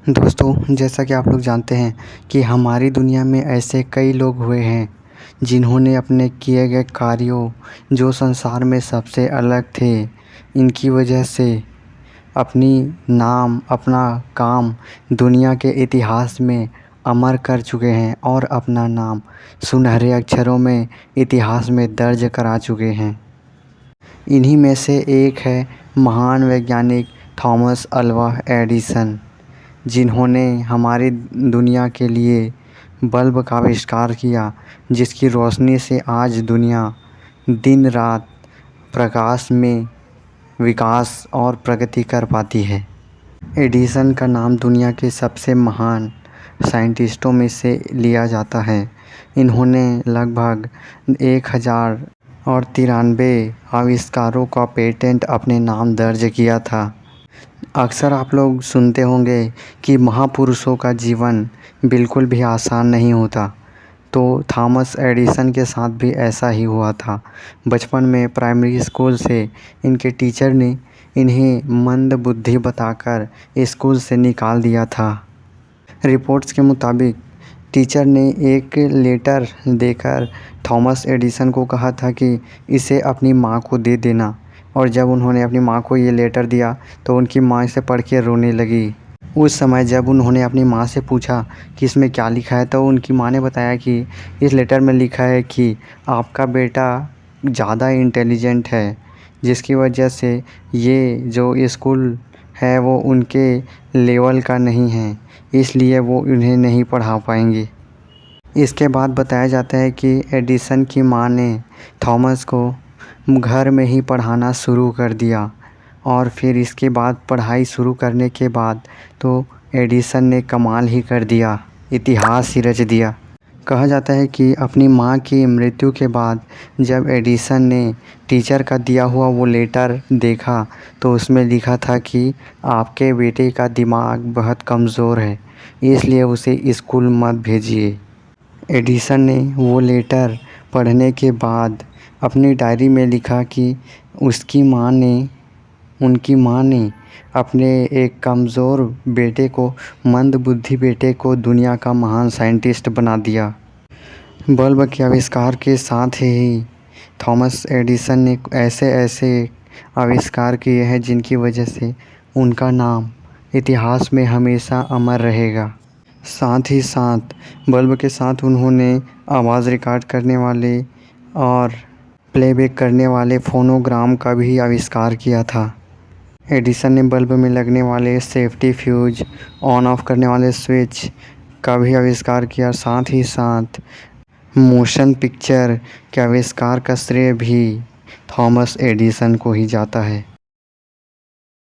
दोस्तों, जैसा कि आप लोग जानते हैं कि हमारी दुनिया में ऐसे कई लोग हुए हैं जिन्होंने अपने किए गए कार्यों जो संसार में सबसे अलग थे, इनकी वजह से अपनी नाम अपना काम दुनिया के इतिहास में अमर कर चुके हैं और अपना नाम सुनहरे अक्षरों में इतिहास में दर्ज करा चुके हैं। इन्हीं में से एक है महान वैज्ञानिक थॉमस अल्वा एडिसन, जिन्होंने हमारी दुनिया के लिए बल्ब का आविष्कार किया, जिसकी रोशनी से आज दुनिया दिन रात प्रकाश में विकास और प्रगति कर पाती है। एडिसन का नाम दुनिया के सबसे महान साइंटिस्टों में से लिया जाता है। इन्होंने लगभग 1093 आविष्कारों का पेटेंट अपने नाम दर्ज किया था। अक्सर आप लोग सुनते होंगे कि महापुरुषों का जीवन बिल्कुल भी आसान नहीं होता, तो थॉमस एडिसन के साथ भी ऐसा ही हुआ था। बचपन में प्राइमरी स्कूल से इनके टीचर ने इन्हें मंद बुद्धि बताकर स्कूल से निकाल दिया था। रिपोर्ट्स के मुताबिक टीचर ने एक लेटर देकर थॉमस एडिसन को कहा था कि इसे अपनी माँ को दे देना, और जब उन्होंने अपनी माँ को ये लेटर दिया तो उनकी माँ इसे पढ़ के रोने लगी। उस समय जब उन्होंने अपनी माँ से पूछा कि इसमें क्या लिखा है, तो उनकी माँ ने बताया कि इस लेटर में लिखा है कि आपका बेटा ज़्यादा इंटेलिजेंट है, जिसकी वजह से ये जो स्कूल है वो उनके लेवल का नहीं है, इसलिए वो उन्हें नहीं पढ़ा पाएंगे। इसके बाद बताया जाता है कि एडिसन की माँ ने थॉमस को घर में ही पढ़ाना शुरू कर दिया, और फिर इसके बाद पढ़ाई शुरू करने के बाद तो एडिसन ने कमाल ही कर दिया, इतिहास ही रच दिया। कहा जाता है कि अपनी माँ की मृत्यु के बाद जब एडिसन ने टीचर का दिया हुआ वो लेटर देखा तो उसमें लिखा था कि आपके बेटे का दिमाग बहुत कमज़ोर है, इसलिए उसे स्कूल मत भेजिए। एडिसन ने वो लेटर पढ़ने के बाद अपनी डायरी में लिखा कि उनकी माँ ने अपने एक कमज़ोर बेटे को, मंदबुद्धि बेटे को दुनिया का महान साइंटिस्ट बना दिया। बल्ब के आविष्कार के साथ ही थॉमस एडिसन ने ऐसे ऐसे आविष्कार किए हैं जिनकी वजह से उनका नाम इतिहास में हमेशा अमर रहेगा। साथ ही साथ बल्ब के साथ उन्होंने आवाज़ रिकॉर्ड करने वाले और प्लेबैक करने वाले फोनोग्राम का भी आविष्कार किया था। एडिसन ने बल्ब में लगने वाले सेफ्टी फ्यूज, ऑन ऑफ करने वाले स्विच का भी आविष्कार किया। साथ ही साथ मोशन पिक्चर के आविष्कार का श्रेय भी थॉमस एडिसन को ही जाता है।